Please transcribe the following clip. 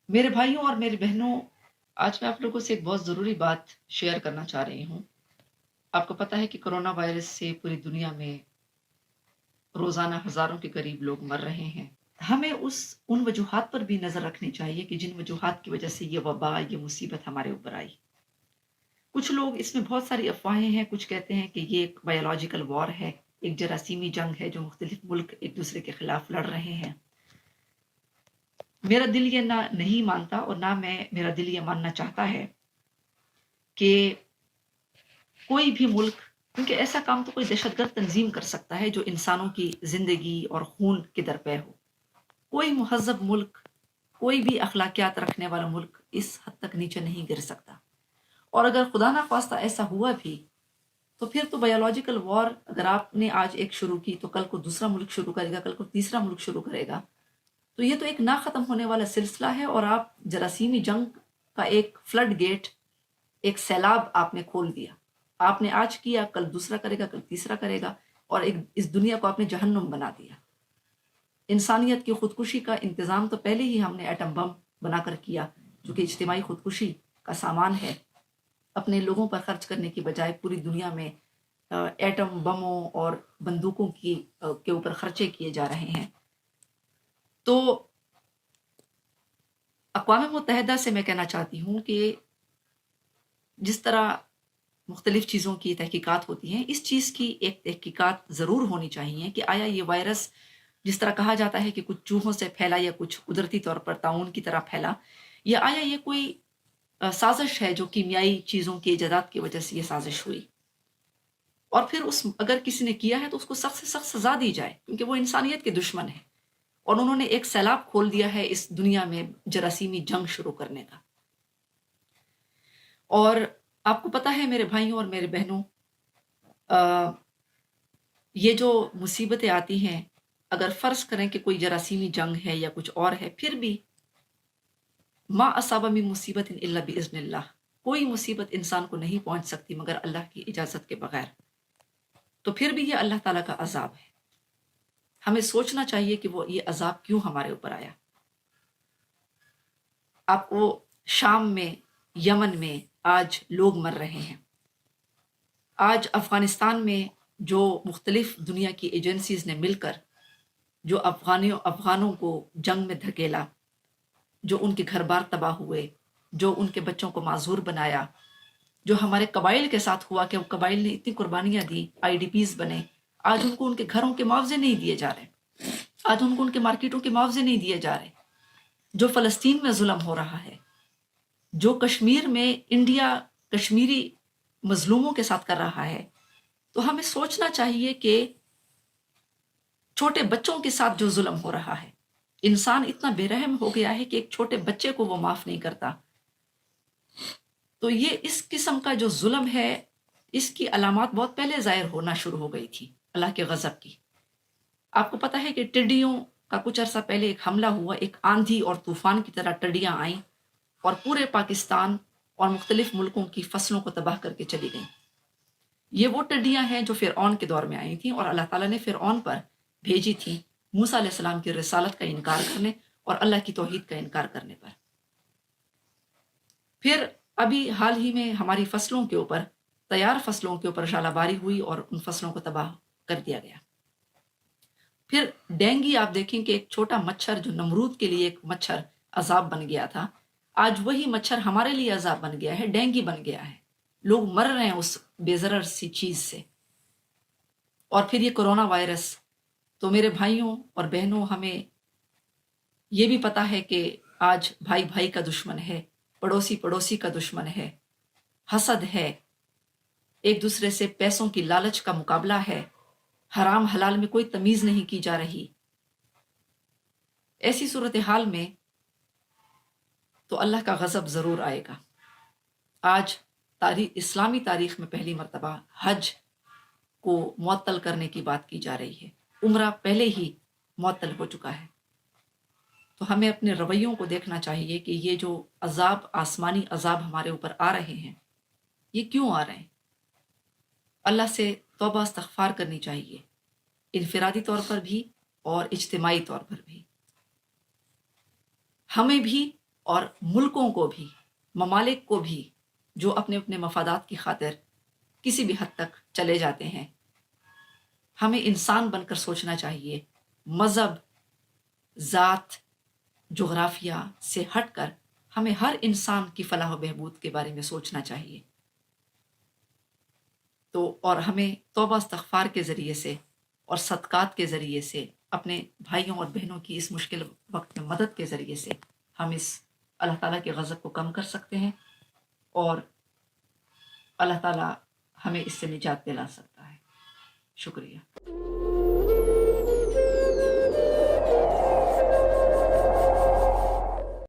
میرے بھائیوں اور میری بہنوں، آج میں آپ لوگوں سے ایک بہت ضروری بات شیئر کرنا چاہ رہی ہوں۔ آپ کو پتہ ہے کہ کرونا وائرس سے پوری دنیا میں روزانہ ہزاروں کے قریب لوگ مر رہے ہیں۔ ہمیں ان وجوہات پر بھی نظر رکھنی چاہیے کہ جن وجوہات کی وجہ سے یہ وبا، یہ مصیبت ہمارے اوپر آئی۔ کچھ لوگ اس میں بہت ساری افواہیں ہیں، کچھ کہتے ہیں کہ یہ ایک بایولوجیکل وار ہے، ایک جراثیمی جنگ ہے جو مختلف ملک ایک دوسرے کے خلاف لڑ رہے ہیں۔ میرا دل یہ نہیں مانتا اور نہ میرا دل یہ ماننا چاہتا ہے کہ کوئی بھی ملک، کیونکہ ایسا کام تو کوئی دہشت گرد تنظیم کر سکتا ہے جو انسانوں کی زندگی اور خون کے درپے ہو۔ کوئی مہذب ملک، کوئی بھی اخلاقیات رکھنے والا ملک اس حد تک نیچے نہیں گر سکتا۔ اور اگر خدا نخواستہ ایسا ہوا بھی تو پھر تو بایولوجیکل وار اگر آپ نے آج ایک شروع کی تو کل کو دوسرا ملک شروع کرے گا، کل کو تیسرا ملک شروع کرے گا، تو یہ تو ایک نہ ختم ہونے والا سلسلہ ہے۔ اور آپ جراثیمی جنگ کا ایک فلڈ گیٹ، ایک سیلاب آپ نے کھول دیا۔ آپ نے آج کیا، کل دوسرا کرے گا، کل تیسرا کرے گا، اور اس دنیا کو آپ نے جہنم بنا دیا۔ انسانیت کی خودکشی کا انتظام تو پہلے ہی ہم نے ایٹم بم بنا کر کیا، جو کہ اجتماعی خودکشی کا سامان ہے۔ اپنے لوگوں پر خرچ کرنے کی بجائے پوری دنیا میں ایٹم بموں اور بندوقوں کے اوپر خرچے کیے جا رہے ہیں۔ تو اقوام متحدہ سے میں کہنا چاہتی ہوں کہ جس طرح مختلف چیزوں کی تحقیقات ہوتی ہیں، اس چیز کی ایک تحقیقات ضرور ہونی چاہیے کہ آیا یہ وائرس، جس طرح کہا جاتا ہے کہ کچھ چوہوں سے پھیلا یا کچھ قدرتی طور پر طاعون کی طرح پھیلا، یا آیا یہ کوئی سازش ہے جو کیمیائی چیزوں کی ایجادات کی وجہ سے یہ سازش ہوئی۔ اور پھر اگر کسی نے کیا ہے تو اس کو سخت سے سخت سزا دی جائے، کیونکہ وہ انسانیت کے دشمن ہے اور انہوں نے ایک سیلاب کھول دیا ہے اس دنیا میں جراثیمی جنگ شروع کرنے کا۔ اور آپ کو پتہ ہے میرے بھائیوں اور میرے بہنوں، یہ جو مصیبتیں آتی ہیں، اگر فرض کریں کہ کوئی جراثیمی جنگ ہے یا کچھ اور ہے، پھر بھی ما اصاب من مصیبت الا باذن اللہ، کوئی مصیبت انسان کو نہیں پہنچ سکتی مگر اللہ کی اجازت کے بغیر۔ تو پھر بھی یہ اللہ تعالیٰ کا عذاب ہے۔ ہمیں سوچنا چاہیے کہ وہ یہ عذاب کیوں ہمارے اوپر آیا۔ آپ کو شام میں، یمن میں آج لوگ مر رہے ہیں۔ آج افغانستان میں جو مختلف دنیا کی ایجنسیز نے مل کر جو افغانوں کو جنگ میں دھکیلا، جو ان کے گھر بار تباہ ہوئے، جو ان کے بچوں کو معذور بنایا، جو ہمارے قبائل کے ساتھ ہوا کہ وہ قبائل نے اتنی قربانیاں دی، آئی ڈی پیز بنے، آج ان کو ان کے گھروں کے معاوضے نہیں دیے جا رہے، آج ان کو ان کے مارکیٹوں کے معاوضے نہیں دیے جا رہے۔ جو فلسطین میں ظلم ہو رہا ہے، جو کشمیر میں انڈیا کشمیری مظلوموں کے ساتھ کر رہا ہے، تو ہمیں سوچنا چاہیے کہ چھوٹے بچوں کے ساتھ جو ظلم ہو رہا ہے، انسان اتنا بے رحم ہو گیا ہے کہ ایک چھوٹے بچے کو وہ معاف نہیں کرتا۔ تو یہ اس قسم کا جو ظلم ہے، اس کی علامات بہت پہلے ظاہر ہونا شروع ہو گئی تھی اللہ کے غضب کی۔ آپ کو پتہ ہے کہ ٹڈیوں کا کچھ عرصہ پہلے ایک حملہ ہوا، ایک آندھی اور طوفان کی طرح ٹڈیاں آئیں اور پورے پاکستان اور مختلف ملکوں کی فصلوں کو تباہ کر کے چلی گئیں۔ یہ وہ ٹڈیاں ہیں جو فرعون کے دور میں آئی تھیں اور اللہ تعالیٰ نے فرعون پر بھیجی تھی موسیٰ علیہ السلام کی رسالت کا انکار کرنے اور اللہ کی توحید کا انکار کرنے پر۔ پھر ابھی حال ہی میں ہماری فصلوں کے اوپر، تیار فصلوں کے اوپر ژالہ باری ہوئی اور ان فصلوں کو تباہ کر دیا گیا۔ پھر ڈینگی، آپ دیکھیں کہ ایک چھوٹا مچھر جو نمرود کے لیے ایک مچھر عذاب بن گیا تھا، آج وہی مچھر ہمارے لیے عذاب بن گیا ہے، ڈینگی بن گیا ہے۔ لوگ مر رہے ہیں اس بے ضرر سی چیز سے۔ اور پھر یہ کرونا وائرس، تو میرے بھائیوں اور بہنوں، ہمیں یہ بھی پتہ ہے کہ آج بھائی بھائی کا دشمن ہے، پڑوسی پڑوسی کا دشمن ہے، حسد ہے، ایک دوسرے سے پیسوں کی لالچ کا مقابلہ ہے، حرام حلال میں کوئی تمیز نہیں کی جا رہی۔ ایسی صورتحال میں تو اللہ کا غضب ضرور آئے گا۔ آج اسلامی تاریخ میں پہلی مرتبہ حج کو معطل کرنے کی بات کی جا رہی ہے۔ عمرہ پہلے ہی معطل ہو چکا ہے۔ تو ہمیں اپنے رویوں کو دیکھنا چاہیے کہ یہ جو عذاب، آسمانی عذاب ہمارے اوپر آ رہے ہیں، یہ کیوں آ رہے ہیں؟ اللہ سے توبہ استغفار کرنی چاہیے، انفرادی طور پر بھی اور اجتماعی طور پر بھی۔ ہمیں بھی اور ملکوں کو بھی، ممالک کو بھی جو اپنے اپنے مفادات کی خاطر کسی بھی حد تک چلے جاتے ہیں، ہمیں انسان بن کر سوچنا چاہیے، مذہب، ذات، جغرافیہ سے ہٹ کر ہمیں ہر انسان کی فلاح و بہبود کے بارے میں سوچنا چاہیے۔ تو اور ہمیں توبہ استغفار کے ذریعے سے اور صدقات کے ذریعے سے، اپنے بھائیوں اور بہنوں کی اس مشکل وقت میں مدد کے ذریعے سے ہم اس اللہ تعالیٰ کے غضب کو کم کر سکتے ہیں، اور اللہ تعالیٰ ہمیں اس سے نجات دلا سکتا ہے۔ شکریہ۔